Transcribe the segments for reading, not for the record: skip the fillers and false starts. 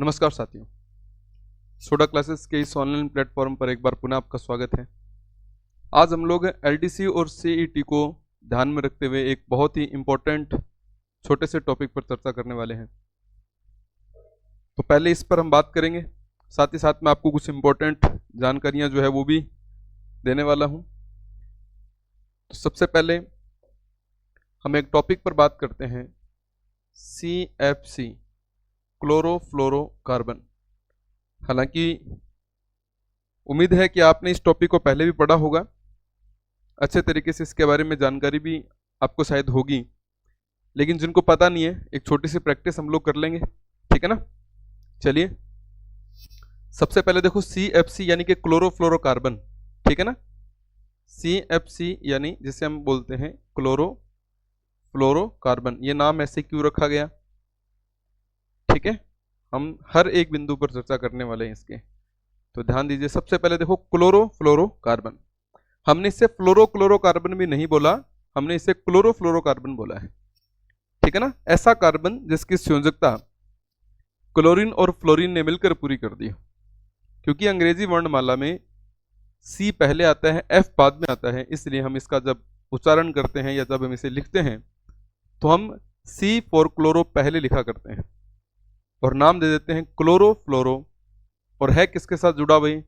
नमस्कार साथियों, soda classes के इस ऑनलाइन प्लेटफॉर्म पर एक बार पुनः आपका स्वागत है। आज हम लोग एलडीसी और सीईटी को ध्यान में रखते हुए एक बहुत ही इम्पोर्टेंट छोटे से टॉपिक पर चर्चा करने वाले हैं। तो पहले इस पर हम बात करेंगे, साथ ही साथ में आपको कुछ इम्पोर्टेंट जानकारियां जो है वो भी देने वाला हूं। तो सबसे पहले हम एक टॉपिक पर बात करते हैं, CFC, क्लोरोफ्लोरोकार्बन। हालांकि उम्मीद है कि आपने इस टॉपिक को पहले भी पढ़ा होगा, अच्छे तरीके से इसके बारे में जानकारी भी आपको शायद होगी, लेकिन जिनको पता नहीं है एक छोटी सी प्रैक्टिस हम लोग कर लेंगे, ठीक है ना। चलिए सबसे पहले देखो, CFC यानी कि क्लोरोफ्लोरोकार्बन, ठीक है ना। CFC यानी जिसे हम बोलते हैं क्लोरोफ्लोरोकार्बन, ये नाम ऐसे क्यों रखा गया, ठीक है। हम हर एक बिंदु पर चर्चा करने वाले हैं इसके, तो ध्यान दीजिए। सबसे पहले देखो क्लोरोफ्लोरोकार्बन, हमने इसे फ्लोरोक्लोरोकार्बन भी नहीं बोला, हमने इसे क्लोरोफ्लोरोकार्बन बोला है, ठीक है ना। ऐसा कार्बन जिसकी संयोजकता क्लोरीन और फ्लोरीन ने मिलकर पूरी कर दी। क्योंकि अंग्रेजी वर्णमाला में C पहले आता है, F बाद में आता है, इसलिए हम इसका जब उच्चारण करते हैं या जब हम इसे लिखते हैं तो हम C फॉर क्लोरो पहले लिखा करते हैं और नाम दे देते हैं क्लोरोफ्लोरो। और है किसके साथ जुड़ा भाई,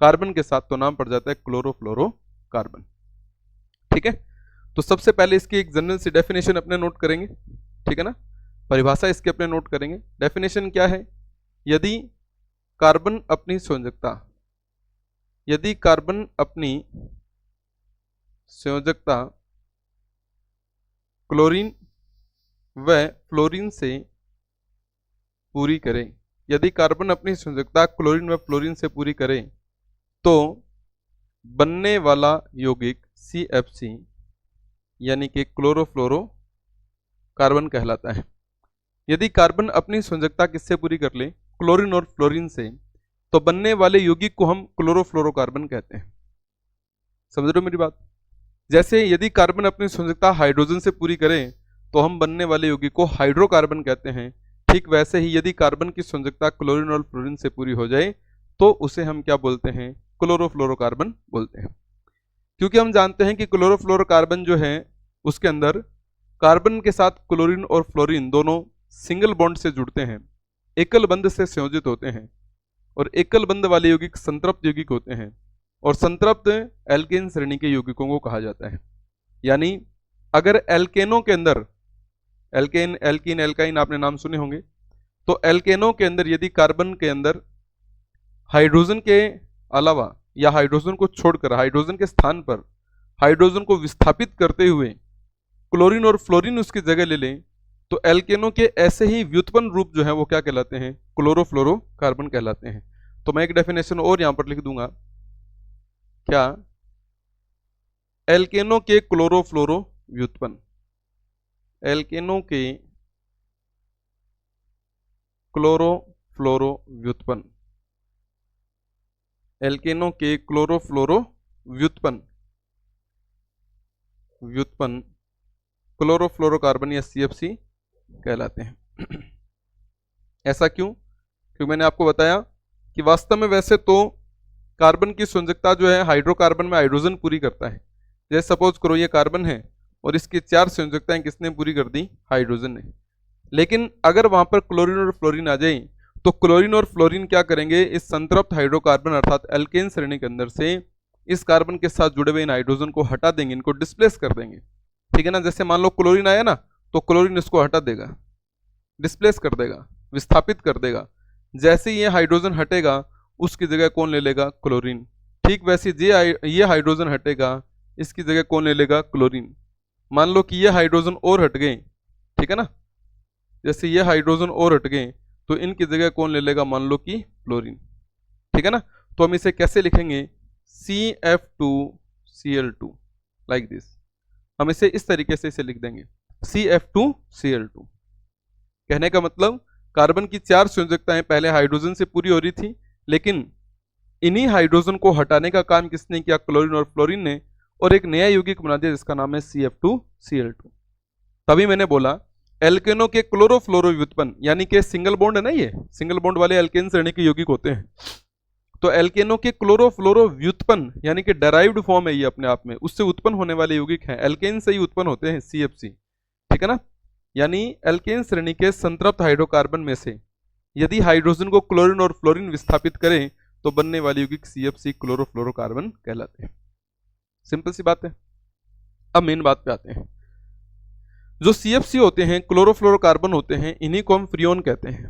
कार्बन के साथ, तो नाम पड़ जाता है क्लोरोफ्लोरोकार्बन, ठीक है। तो सबसे पहले इसकी एक जनरल सी डेफिनेशन अपने नोट करेंगे, ठीक है ना। परिभाषा इसके अपने नोट करेंगे। डेफिनेशन क्या है, यदि कार्बन अपनी संयोजकता, यदि कार्बन अपनी संयोजकता क्लोरीन व फ्लोरीन से पूरी करें, यदि कार्बन अपनी संयोजकता क्लोरीन व फ्लोरीन से पूरी करे तो बनने वाला यौगिक CFC यानी कि क्लोरोफ्लोरोकार्बन कहलाता है। यदि कार्बन अपनी संयोजकता किससे पूरी कर ले, क्लोरीन और फ्लोरीन से, तो बनने वाले यौगिक को हम क्लोरोफ्लोरोकार्बन कहते हैं। समझ रहे हो मेरी बात। जैसे यदि कार्बन अपनी संयोजकता हाइड्रोजन से पूरी करे तो हम बनने वाले यौगिक को हाइड्रोकार्बन कहते हैं, ठीक वैसे ही यदि कार्बन की संयोजकता क्लोरीन और फ्लोरीन से पूरी हो जाए तो उसे हम क्या बोलते हैं, क्लोरोफ्लोरोकार्बन बोलते हैं। क्योंकि हम जानते हैं कि क्लोरोफ्लोरोकार्बन जो है उसके अंदर कार्बन के साथ क्लोरीन और फ्लोरीन दोनों सिंगल बॉन्ड से जुड़ते हैं, एकल बंध से संयोजित होते हैं, और एकल बंध वाले यौगिक संतृप्त यौगिक होते हैं, और संतृप्त एल्केन श्रेणी के यौगिकों को कहा जाता है। यानी अगर एल्केनों के अंदर, एल्केन, एल्कीन, एल्काइन आपने नाम सुने होंगे, तो एल्केनों के अंदर यदि कार्बन के अंदर हाइड्रोजन के अलावा या हाइड्रोजन को छोड़कर हाइड्रोजन के स्थान पर हाइड्रोजन को विस्थापित करते हुए क्लोरीन और फ्लोरीन उसकी जगह ले लें तो एल्केनों के ऐसे ही व्युत्पन्न रूप जो है वो क्या कहलाते हैं, क्लोरोफ्लोरोकार्बन कहलाते हैं। तो मैं एक डेफिनेशन और यहां पर लिख दूंगा, क्या, एल्केनों के क्लोरोफ्लोरो व्युत्पन्न, एल्केनों के क्लोरोफ्लोरो व्युत्पन्न, एल्केनों के क्लोरोफ्लोरो व्युत्पन्न, व्युत्पन्न क्लोरोफ्लोरोकार्बन या CFC कहलाते हैं। ऐसा क्यों, क्योंकि मैंने आपको बताया कि वास्तव में वैसे तो कार्बन की संयोजकता जो है हाइड्रोकार्बन में हाइड्रोजन पूरी करता है। जैसे सपोज करो ये कार्बन है और इसकी 4 संयोजकताएं किसने पूरी कर दी, हाइड्रोजन ने। लेकिन अगर वहां पर क्लोरीन और फ्लोरीन आ जाए तो क्लोरीन और फ्लोरीन क्या करेंगे, इस संतृप्त हाइड्रोकार्बन अर्थात एल्केन श्रेणी के अंदर से इस कार्बन के साथ जुड़े हुए इन हाइड्रोजन को हटा देंगे, इनको डिस्प्लेस कर देंगे, ठीक है ना। जैसे मान लो क्लोरीन आया ना, तो क्लोरीन इसको हटा देगा, डिस्प्लेस कर देगा, विस्थापित कर देगा। जैसे ये हाइड्रोजन हटेगा उसकी जगह कौन ले लेगा, क्लोरीन। ठीक वैसे ये हाइड्रोजन हटेगा, इसकी जगह कौन ले लेगा, क्लोरीन। मान लो कि ये हाइड्रोजन और हट गए, ठीक है ना, जैसे ये हाइड्रोजन और हट गए तो इनकी जगह कौन ले लेगा, मान लो कि फ्लोरीन, ठीक है ना। तो हम इसे कैसे लिखेंगे, CF2Cl2, लाइक दिस। हम इसे इस तरीके से इसे लिख देंगे, CF2Cl2। कहने का मतलब कार्बन की 4 संयोजकताएं पहले हाइड्रोजन से पूरी हो रही थी, लेकिन इन्हीं हाइड्रोजन को हटाने का काम किसने किया, क्लोरीन और फ्लोरीन ने, और एक नया यौगिक बना दिया जिसका नाम है CF2Cl2। तभी मैंने बोला एल्केनों के क्लोरोफ्लोरो व्युत्पन्न, यानी कि सिंगल बॉन्ड है ना, ये सिंगल बॉन्ड वाले एल्केन श्रेणी के यौगिक होते हैं, तो एल्केनों के क्लोरोफ्लोरो व्युत्पन्न यानी कि डेराइव्ड फॉर्म है ये अपने आप में, उससे उत्पन्न होने वाले यौगिक हैं, एल्केन से ही उत्पन्न होते हैं, CFC, ठीक है ना। यानी एल्केन श्रेणी के संतृप्त हाइड्रोकार्बन में से यदि हाइड्रोजन को क्लोरीन और फ्लोरीन विस्थापित करें तो बनने वाले यौगिक CFC क्लोरोफ्लोरोकार्बन कहलाते हैं। सिंपल सी बात है। अब मेन बात पे आते हैं। जो CFC होते हैं, क्लोरोफ्लोरोकार्बन होते हैं, इन्हीं को हम फ्रियोन कहते हैं,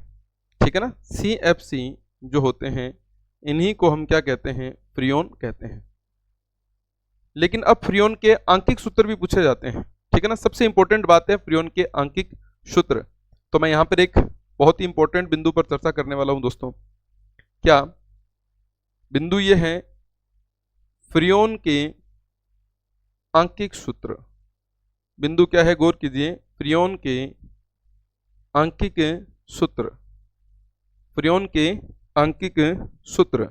ठीक है ना। CFC जो होते हैं इन्हीं को हम क्या कहते हैं, फ्रियोन कहते हैं। लेकिन अब फ्रियोन के आंकिक सूत्र भी पूछे जाते हैं, ठीक है ना। सबसे इंपॉर्टेंट बात है फ्रियोन के आंकिक सूत्र। तो मैं यहां पर एक बहुत ही इंपॉर्टेंट बिंदु पर चर्चा करने वाला हूं दोस्तों। क्या बिंदु ये है, फ्रियोन के आंकिक सूत्र। बिंदु क्या है, गौर कीजिए, फ्रियोन के आंकिक सूत्र, फ्रियोन के आंकिक सूत्र,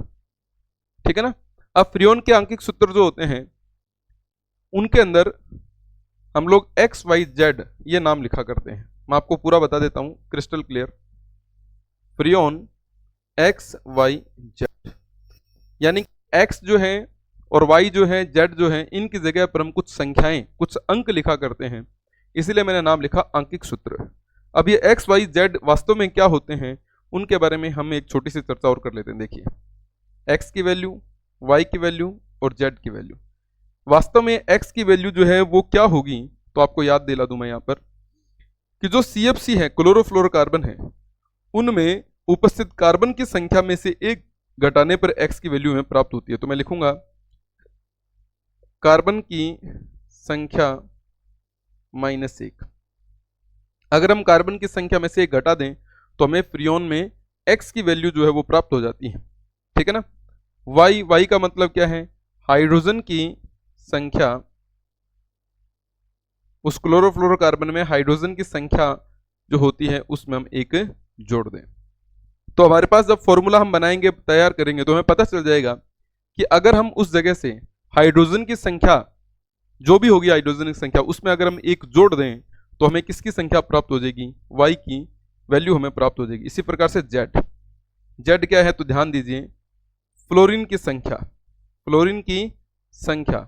ठीक है ना। अब फ्रियोन के आंकिक सूत्र जो होते हैं उनके अंदर हम लोग XYZ ये नाम लिखा करते हैं। मैं आपको पूरा बता देता हूं क्रिस्टल क्लियर। फ्रियोन XYZ यानी X जो है और Y जो है, Z जो है, इनकी जगह पर हम कुछ संख्याएं, कुछ अंक लिखा करते हैं, इसीलिए मैंने नाम लिखा आंकिक सूत्र। अब ये XYZ वास्तव में क्या होते हैं उनके बारे में हम एक छोटी सी चर्चा और कर लेते हैं। देखिए, X की वैल्यू, Y की वैल्यू और Z की वैल्यू। वास्तव में X की वैल्यू जो है वो क्या होगी, तो आपको याद दिला दूं मैं यहाँ पर कि जो CFC है, क्लोरोफ्लोरोकार्बन है, उनमें उपस्थित कार्बन की संख्या में से एक घटाने पर X की वैल्यू हमें प्राप्त होती है। तो मैं लिखूंगा कार्बन की संख्या -1। अगर हम कार्बन की संख्या में से एक घटा दें तो हमें फ्रियोन में X की वैल्यू जो है वो प्राप्त हो जाती है, ठीक है ना। Y का मतलब क्या है, हाइड्रोजन की संख्या, उस क्लोरोफ्लोरोकार्बन में हाइड्रोजन की संख्या जो होती है उसमें हम एक जोड़ दें। तो हमारे पास जब फॉर्मूला हम बनाएंगे, तैयार करेंगे, तो हमें पता चल जाएगा कि अगर हम उस जगह से हाइड्रोजन की संख्या जो भी होगी, हाइड्रोजन की संख्या, उसमें अगर हम एक जोड़ दें तो हमें किसकी संख्या प्राप्त हो जाएगी, Y की वैल्यू हमें प्राप्त हो जाएगी। इसी प्रकार से Z क्या है, तो ध्यान दीजिए, फ्लोरीन की संख्या, फ्लोरीन की संख्या।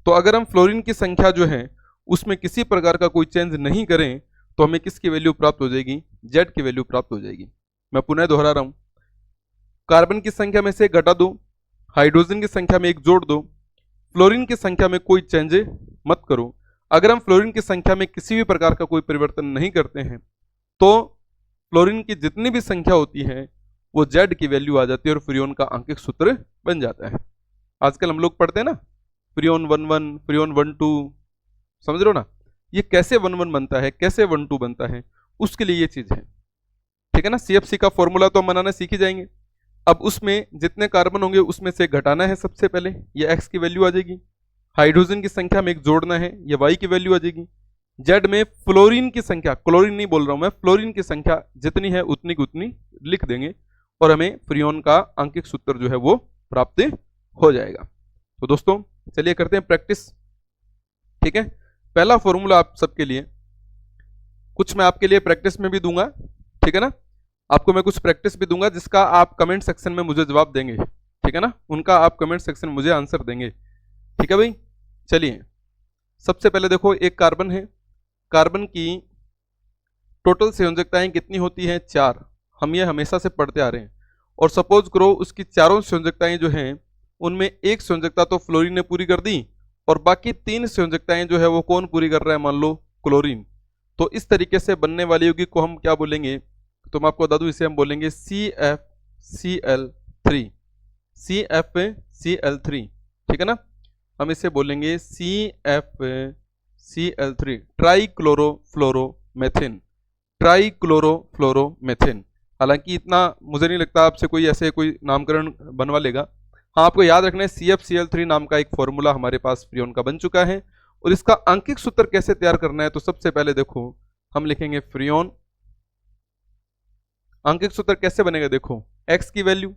तो अगर हम फ्लोरीन की संख्या जो है उसमें किसी प्रकार का कोई चेंज नहीं करें तो हमें किसकी वैल्यू प्राप्त हो जाएगी, Z की वैल्यू प्राप्त हो जाएगी। मैं पुनः दोहरा रहा हूं, कार्बन की संख्या में से घटा दो, हाइड्रोजन की संख्या में एक जोड़ दो, फ्लोरीन की संख्या में कोई चेंज मत करो। अगर हम फ्लोरीन की संख्या में किसी भी प्रकार का कोई परिवर्तन नहीं करते हैं तो फ्लोरीन की जितनी भी संख्या होती है वो Z की वैल्यू आ जाती है और फ्रियोन का आंकिक सूत्र बन जाता है। आजकल हम लोग पढ़ते हैं ना, फ्रियोन 11, फ्रियोन 12, समझ रहे हो ना। ये कैसे 11 बनता है, कैसे 12 बनता है, उसके लिए ये चीज है, ठीक है ना। CFC का फॉर्मूला तो हम बनाना सीख ही जाएंगे। अब उसमें जितने कार्बन होंगे उसमें से घटाना है सबसे पहले, ये X की वैल्यू आ जाएगी। हाइड्रोजन की संख्या में एक जोड़ना है, ये Y की वैल्यू आ जाएगी। Z में फ्लोरीन की संख्या, क्लोरीन नहीं बोल रहा हूं मैं, फ्लोरीन की संख्या जितनी है उतनी की उतनी लिख देंगे और हमें फ्रियोन का आंकिक सूत्र जो है वो प्राप्त हो जाएगा। तो दोस्तों चलिए करते हैं प्रैक्टिस, ठीक है। पहला फॉर्मूला आप सबके लिए, कुछ मैं आपके लिए प्रैक्टिस में भी दूंगा, ठीक है ना। आपको मैं कुछ प्रैक्टिस भी दूंगा जिसका आप कमेंट सेक्शन में मुझे जवाब देंगे, ठीक है ना। उनका आप कमेंट सेक्शन में मुझे आंसर देंगे, ठीक है भाई। चलिए सबसे पहले देखो, एक कार्बन है, कार्बन की टोटल संयोजकताएं कितनी होती हैं, 4। हम ये हमेशा से पढ़ते आ रहे हैं। और सपोज करो उसकी चारों संयोजकताएं जो हैं उनमें एक संयोजकता तो फ्लोरीन ने पूरी कर दी और बाकी 3 संयोजकताएं जो है वो कौन पूरी कर रहा है, मान लो क्लोरीन। तो इस तरीके से बनने वाले यौगिक को हम क्या बोलेंगे, तो मैं आपको बता दूं, इसे हम बोलेंगे CFCl3, CFCl3, ठीक है ना। हम इसे बोलेंगे CFCl3, ट्राइक्लोरोफ्लोरोमेथिन, ट्राइक्लोरोफ्लोरोमेथिन। हालांकि इतना मुझे नहीं लगता आपसे कोई ऐसे कोई नामकरण बनवा लेगा। हाँ, आपको याद रखना है CFCl3 नाम का एक फॉर्मूला हमारे पास फ्रियोन का बन चुका है। और इसका आंकिक सूत्र कैसे तैयार करना है, तो सबसे पहले देखो हम लिखेंगे फ्रियोन। आंकिक सूत्र कैसे बनेगा, देखो X की वैल्यू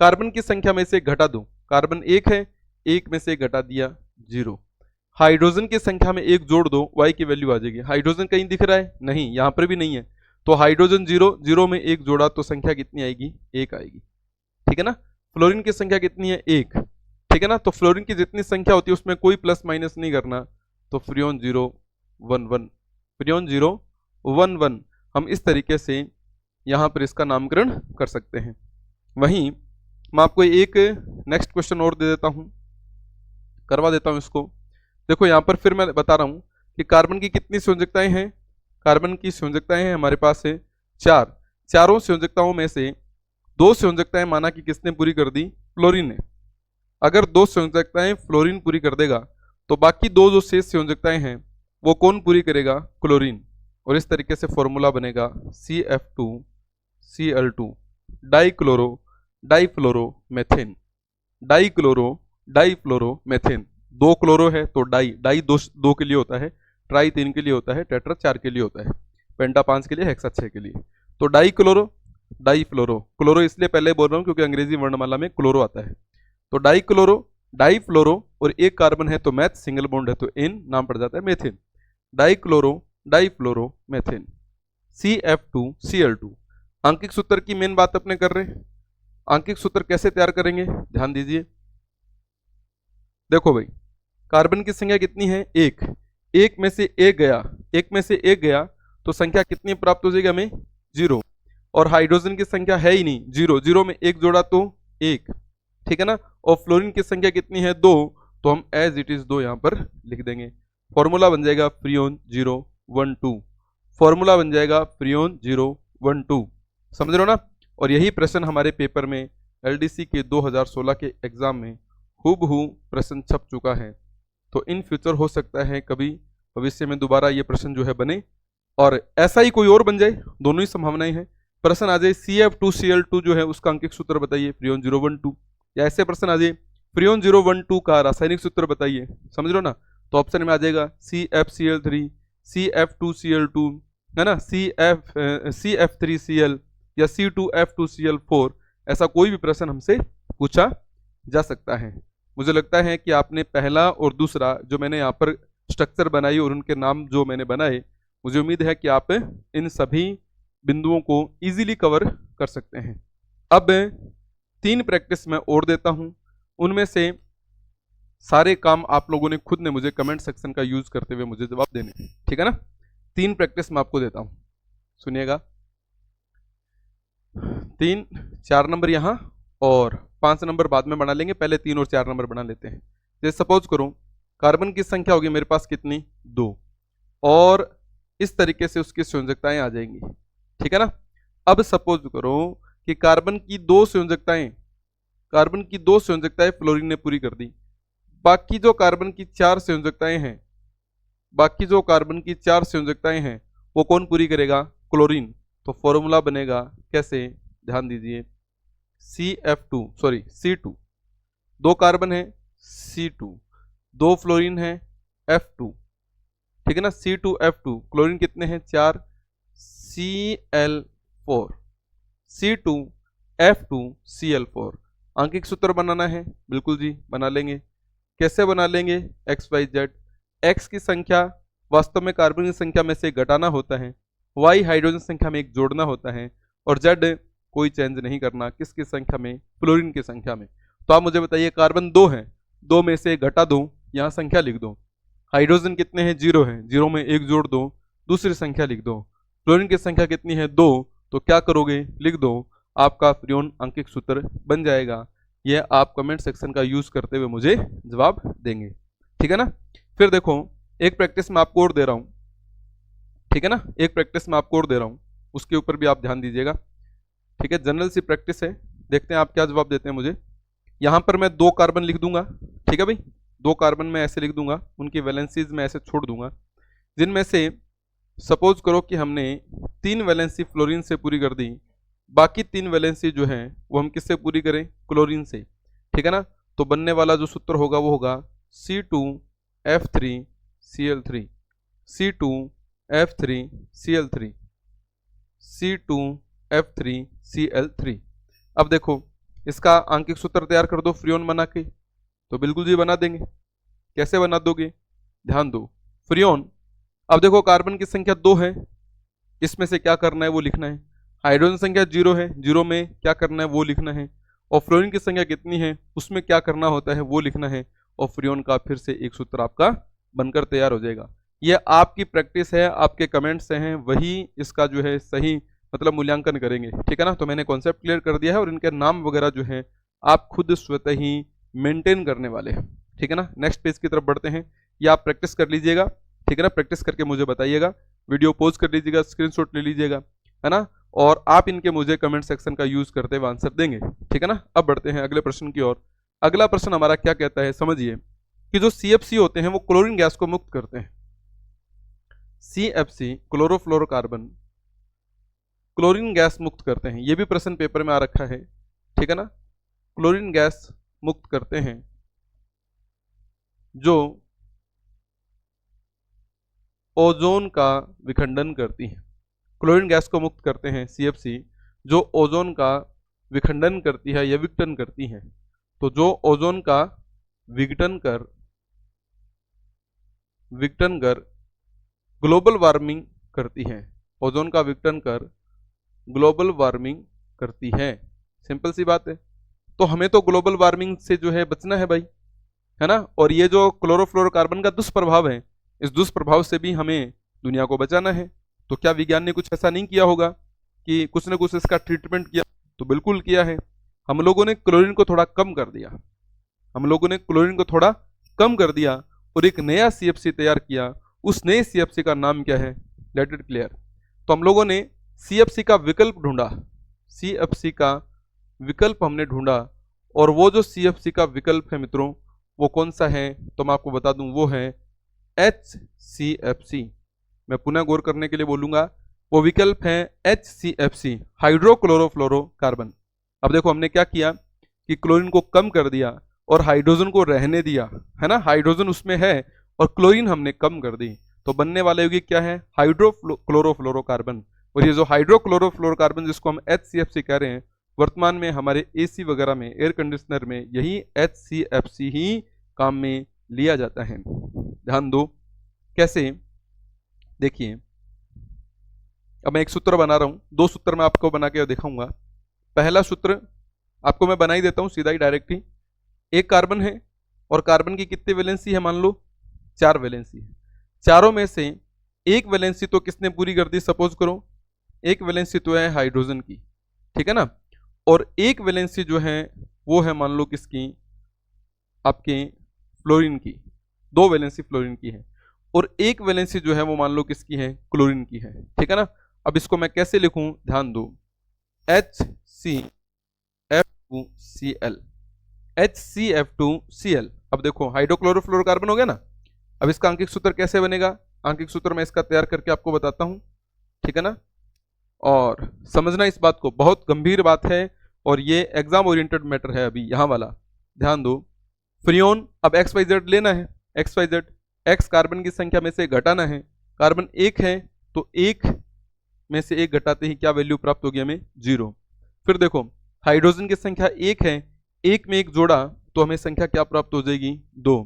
कार्बन की संख्या में से घटा दो, कार्बन 1 है, 1 में से घटा दिया 0। हाइड्रोजन की संख्या में एक जोड़ दो, y की वैल्यू आ जाएगी। हाइड्रोजन कहीं दिख रहा है? नहीं, यहां पर भी नहीं है। तो हाइड्रोजन 0, 0 में एक जोड़ा तो संख्या कितनी आएगी? 1 आएगी। ठीक है ना। फ्लोरीन की संख्या कितनी है? 1। ठीक है ना। तो फ्लोरीन की जितनी संख्या होती है उसमें कोई प्लस माइनस नहीं करना, तो फ्रियोन 0 1 1, फ्रियोन 0 1 1। हम इस तरीके से यहां पर इसका नामकरण कर सकते हैं। वहीं मैं आपको एक नेक्स्ट क्वेश्चन और दे देता हूं, करवा देता हूं इसको। देखो यहां पर फिर मैं बता रहा हूं कि कार्बन की कितनी संयोजकताएं हैं। कार्बन की संयोजकताएं हैं हमारे पास है 4। चारों संयोजकताओं में से 2 संयोजकताएं माना कि किसने पूरी कर दी? फ्लोरीन ने। अगर 2 संयोजकताएं फ्लोरीन पूरी कर देगा तो बाकी 2 जो शेष संयोजकताएं हैं वो कौन पूरी करेगा? क्लोरीन। और इस तरीके से फॉर्मूला बनेगा CF2Cl2 डाइक्लोरो डाइफ्लोरोमेथेन। डाइक्लोरो डाइफ्लोरोमेथेन। 2 क्लोरो है तो डाई 2 के लिए होता है, ट्राई 3 के लिए होता है, टेट्रा 4 के लिए होता है, पेंटा 5 के लिए, हेक्सा 6 के लिए। तो डाइक्लोरो डाइफ्लोरो, क्लोरो इसलिए पहले बोल रहा हूं क्योंकि अंग्रेजी वर्णमाला में क्लोरो आता है। तो डाइक्लोरो डाइफ्लोरो और एक कार्बन है तो मैथ, सिंगल बॉन्ड है तो एन, नाम पड़ जाता है मेथेन। Dichloro डाइफ्लोरोमेथेन CF2Cl2। आंकिक सूत्र की मेन बात अपने कर रहे हैं। आंकिक सूत्र कैसे तैयार करेंगे? ध्यान दीजिए। देखो भाई, कार्बन की संख्या कितनी है? 1। 1 में से 1 गया, 1 में से 1 गया तो संख्या कितनी प्राप्त हो जाएगी हमें? 0। और हाइड्रोजन की संख्या है ही नहीं, 0, 0 में 1 जोड़ा तो 1। ठीक है ना। और फ्लोरीन की संख्या कितनी है? 2, तो हम एज इट इज 2 यहां पर लिख देंगे। फॉर्मूला बन जाएगा फ्रियोन 0 1 2। फॉर्मूला बन जाएगा फ्रियोन 0 1 2। समझ रहे हो ना। और यही प्रश्न हमारे पेपर में LDC के 2016 के एग्जाम में हूबहू प्रश्न छप चुका है। तो इन फ्यूचर हो सकता है कभी भविष्य में दोबारा ये प्रश्न जो है बने, और ऐसा ही कोई और बन जाए, दोनों ही संभावनाएं हैं। प्रश्न आ जाए CF2Cl2 जो है उसका अंकिक सूत्र बताइए, फ्रियोन 0 1 2। या ऐसे प्रश्न आ जाए फ्रियोन 0 1 2 का रासायनिक सूत्र बताइए। समझ लो ना। तो ऑप्शन में आ जाएगा CFCl3, CF2Cl2, है ना, CF3Cl या C2F2Cl4। ऐसा कोई भी प्रश्न हमसे पूछा जा सकता है। मुझे लगता है कि आपने पहला और दूसरा जो मैंने यहाँ पर स्ट्रक्चर बनाई और उनके नाम जो मैंने बनाए, मुझे उम्मीद है कि आप इन सभी बिंदुओं को इजीली कवर कर सकते हैं। अब 3 प्रैक्टिस मैं और देता हूं, उनमें से सारे काम आप लोगों ने खुद ने मुझे कमेंट सेक्शन का यूज करते हुए मुझे जवाब देने हैं। ठीक है ना। 3 प्रैक्टिस मैं आपको देता हूं, सुनिएगा। 3 4 नंबर यहां और 5 नंबर बाद में बना लेंगे, पहले 3 और 4 नंबर बना लेते हैं। जैसे सपोज करो कार्बन की संख्या होगी मेरे पास कितनी? 2, और इस तरीके से उसकी संयोजकताएं आ जाएंगी। ठीक है ना। अब सपोज करो कि कार्बन की 2 संयोजकताएं फ्लोरीन ने पूरी कर दी। बाकी जो कार्बन की 4 संयोजकताएं हैं वो कौन पूरी करेगा? क्लोरीन। तो फॉर्मूला बनेगा कैसे? ध्यान दीजिए, C2, 2 कार्बन है C2, 2 फ्लोरीन है F2। ठीक है ना। C2F2, क्लोरीन कितने हैं? 4, Cl4, C2F2Cl4। आंकिक सूत्र बनाना है, बिल्कुल जी बना लेंगे। कैसे बना लेंगे? XYZ। X की संख्या वास्तव में कार्बन की संख्या में से घटाना होता है, Y हाइड्रोजन संख्या में एक जोड़ना होता है, और Z कोई चेंज नहीं करना। किसकी संख्या में? फ्लोरीन की संख्या में। तो आप मुझे बताइए, कार्बन 2 है, 2 में से घटा दो, यहाँ संख्या लिख दो। हाइड्रोजन कितने हैं? 0 है, 0 में एक जोड़ दो, दूसरी संख्या लिख दो। फ्लोरीन की संख्या कितनी है? 2, तो क्या करोगे? लिख दो। आपका फ्रियोन अंकिक सूत्र बन जाएगा। यह आप कमेंट सेक्शन का यूज करते हुए मुझे जवाब देंगे। ठीक है ना। फिर देखो एक प्रैक्टिस मैं आपको और दे रहा हूं। ठीक है ना। एक प्रैक्टिस मैं आपको और दे रहा हूं, उसके ऊपर भी आप ध्यान दीजिएगा। ठीक है, जनरल सी प्रैक्टिस है, देखते हैं आप क्या जवाब देते हैं मुझे। यहां पर मैं 2 कार्बन लिख दूंगा। ठीक है भाई, 2 कार्बन मैं ऐसे लिख दूंगा, उनकी वैलेंसीज मैं ऐसे छोड़ दूंगा, जिनमें से सपोज करो कि हमने 3 वैलेंसी फ्लोरीन से पूरी कर दी, बाकी 3 वैलेंसी जो है वो हम किससे पूरी करें? क्लोरीन से। ठीक है ना। तो बनने वाला जो सूत्र होगा वो होगा C2F3Cl3, C2F3Cl3, C2F3Cl3। अब देखो इसका आंकिक सूत्र तैयार कर दो फ्रियोन बना के। तो बिल्कुल जी बना देंगे। कैसे बना दोगे? ध्यान दो, फ्रियोन, अब देखो कार्बन की संख्या 2 है, इसमें से क्या करना है वो लिखना है। हाइड्रोजन संख्या 0 है, 0 में क्या करना है वो लिखना है। और फ्लोरीन की संख्या कितनी है उसमें क्या करना होता है वो लिखना है। और फ्रियोन का फिर से एक सूत्र आपका बनकर तैयार हो जाएगा। ये आपकी प्रैक्टिस है, आपके कमेंट्स हैं, वही इसका जो है सही मतलब मूल्यांकन करेंगे, ठीक है ना। तो मैंने कॉन्सेप्ट क्लियर कर दिया है और इनके नाम वगैरह जो है आप खुद स्वतः ही मेंटेन करने वाले हैं, ठीक है ना। नेक्स्ट पेज की तरफ बढ़ते हैं, ये आप प्रैक्टिस कर लीजिएगा, ठीक है ना। प्रैक्टिस करके मुझे बताइएगा, वीडियो पॉज कर लीजिएगा, स्क्रीनशॉट ले लीजिएगा, है ना। और आप इनके मुझे कमेंट सेक्शन का यूज करते हुए आंसर देंगे, ठीक है ना। अब बढ़ते हैं अगले प्रश्न की ओर। अगला प्रश्न हमारा क्या कहता है, समझिए कि जो CFC होते हैं वो क्लोरीन गैस को मुक्त करते हैं। CFC क्लोरोफ्लोरोकार्बन क्लोरीन गैस मुक्त करते हैं, ये भी प्रश्न पेपर में आ रखा है, ठीक है ना। क्लोरीन गैस मुक्त करते हैं जो ओजोन का विखंडन करती है। क्लोरीन गैस को मुक्त करते हैं CFC जो ओजोन का विखंडन करती है या विघटन करती है। तो जो ओजोन का विघटन कर ग्लोबल वार्मिंग करती है, ओजोन का विघटन कर ग्लोबल वार्मिंग करती है। सिंपल सी बात है। तो हमें तो ग्लोबल वार्मिंग से जो है बचना है भाई, है ना। और ये जो क्लोरोफ्लोरोकार्बन का दुष्प्रभाव है, इस दुष्प्रभाव से भी हमें दुनिया को बचाना है। तो क्या विज्ञान ने कुछ ऐसा नहीं किया होगा कि कुछ न कुछ इसका ट्रीटमेंट किया? तो बिल्कुल किया है। हम लोगों ने क्लोरीन को थोड़ा कम कर दिया, हम लोगों ने क्लोरीन को थोड़ा कम कर दिया और एक नया CFC तैयार किया। उस नए CFC का नाम क्या है? Let it clear. तो हम लोगों ने CFC का विकल्प ढूंढा, CFC का विकल्प हमने ढूंढा। और वो जो CFC का विकल्प है मित्रों, वो कौन सा है? तो मैं आपको बता दूं, वो है HCFC। मैं पुनः गौर करने के लिए बोलूंगा, वो विकल्प है HCFC, हाइड्रोक्लोरोफ्लोरोकार्बन। अब देखो हमने क्या किया कि क्लोरीन को कम कर दिया और हाइड्रोजन को रहने दिया, है ना। हाइड्रोजन उसमें है और क्लोरीन हमने कम कर दी, तो बनने वाला यौगिक क्या है? हाइड्रोक्लोरोफ्लोरोकार्बन। और ये जो हाइड्रोक्लोरोफ्लोरोकार्बन जिसको हम HCFC कह रहे हैं, वर्तमान में हमारे AC वगैरह में, एयर कंडीशनर में यही HCFC ही काम में लिया जाता है। ध्यान दो कैसे, देखिए अब मैं एक सूत्र बना रहा हूं, 2 सूत्र मैं आपको बना के दिखाऊंगा। पहला सूत्र आपको मैं बना ही देता हूं सीधा ही, डायरेक्ट ही। एक कार्बन है और कार्बन की कितनी वैलेंसी है? मान लो 4 वैलेंसी है। चारों में से एक वैलेंसी तो किसने पूरी कर दी? सपोज करो एक वैलेंसी तो है हाइड्रोजन की, ठीक है ना। और एक वैलेंसी जो है वो है मान लो किसकी? आपके फ्लोरीन की। 2 वैलेंसी फ्लोरीन की है और एक वैलेंसी जो है वो मान लो किसकी है? क्लोरीन की है, ठीक है ना। अब इसको मैं कैसे लिखूं? ध्यान दो, HCF2Cl, HCF2Cl। अब देखो हाइड्रोक्लोरोफ्लोरोकार्बन हो गया ना। अब इसका आंकिक सूत्र कैसे बनेगा? आंकिक सूत्र मैं इसका तैयार करके आपको बताता हूं, ठीक है ना। और समझना इस बात को, बहुत गंभीर बात है और ये एग्जाम ओरिएंटेड मैटर है अभी यहाँ वाला। ध्यान दो, फ्रियोन अब XYZ लेना है, XYZ, X कार्बन की संख्या में से घटाना है। कार्बन 1 है तो 1 में से 1 घटाते ही क्या वैल्यू प्राप्त होगी हमें? 0। फिर देखो हाइड्रोजन की संख्या 1 है, 1 में 1 जोड़ा तो हमें संख्या क्या प्राप्त हो जाएगी? 2।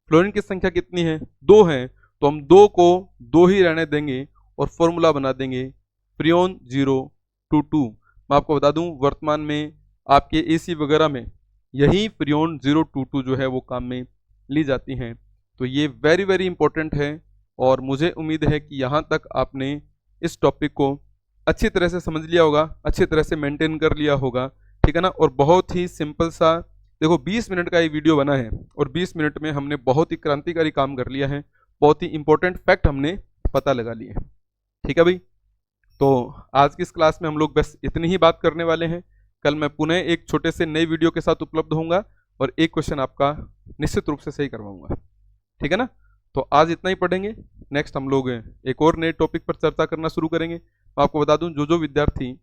फ्लोरीन की संख्या कितनी है? 2 है, तो हम 2 को 2 ही रहने देंगे और फॉर्मूला बना देंगे फ्रियोन 022। मैं आपको बता दूं वर्तमान में आपके AC वगैरह में यही फ्रियोन 022 जो है वो काम में ली जाती हैं। तो ये वेरी वेरी इंपॉर्टेंट है और मुझे उम्मीद है कि यहाँ तक आपने इस टॉपिक को अच्छी तरह से समझ लिया होगा, अच्छी तरह से मेंटेन कर लिया होगा, ठीक है ना। और बहुत ही सिंपल सा देखो 20 मिनट का ये वीडियो बना है और 20 मिनट में हमने बहुत ही क्रांतिकारी काम कर लिया है, बहुत ही इंपॉर्टेंट फैक्ट हमने पता लगा लिए, ठीक है भाई। तो आज की इस क्लास में हम लोग बस इतनी ही बात करने वाले हैं। कल मैं पुनः एक छोटे से नए वीडियो के साथ उपलब्ध होऊंगा और एक क्वेश्चन आपका निश्चित रूप से सही करवाऊंगा, ठीक है ना। तो आज इतना ही पढ़ेंगे, नेक्स्ट हम लोग एक और नए टॉपिक पर चर्चा करना शुरू करेंगे। मैं आपको बता दूं जो विद्यार्थी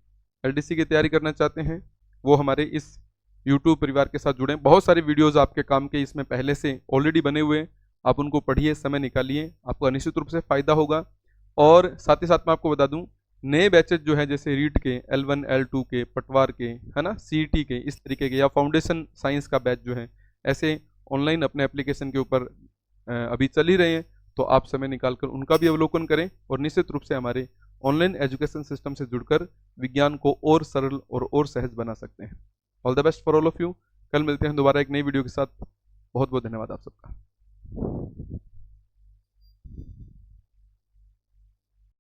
LDC की तैयारी करना चाहते हैं वो हमारे इस YouTube परिवार के साथ जुड़ें। बहुत सारे वीडियोज़ आपके काम के इसमें पहले से ऑलरेडी बने हुए हैं, आप उनको पढ़िए, समय निकालिए, आपको निश्चित रूप से फ़ायदा होगा। और साथ ही साथ मैं आपको बता दूं नए बैचेज जो है जैसे रीट के, L1 L2 के, पटवार के, है ना, CET के, इस तरीके के, या फाउंडेशन साइंस का बैच जो है, ऐसे ऑनलाइन अपने एप्लीकेशन के ऊपर अभी चल ही रहे हैं। तो आप समय निकालकर उनका भी अवलोकन करें और निश्चित रूप से हमारे ऑनलाइन एजुकेशन सिस्टम से जुड़कर विज्ञान को और सरल और सहज बना सकते हैं। All the best for all of you. कल मिलते हैं दोबारा एक नई वीडियो के साथ। बहुत बहुत धन्यवाद आप सबका।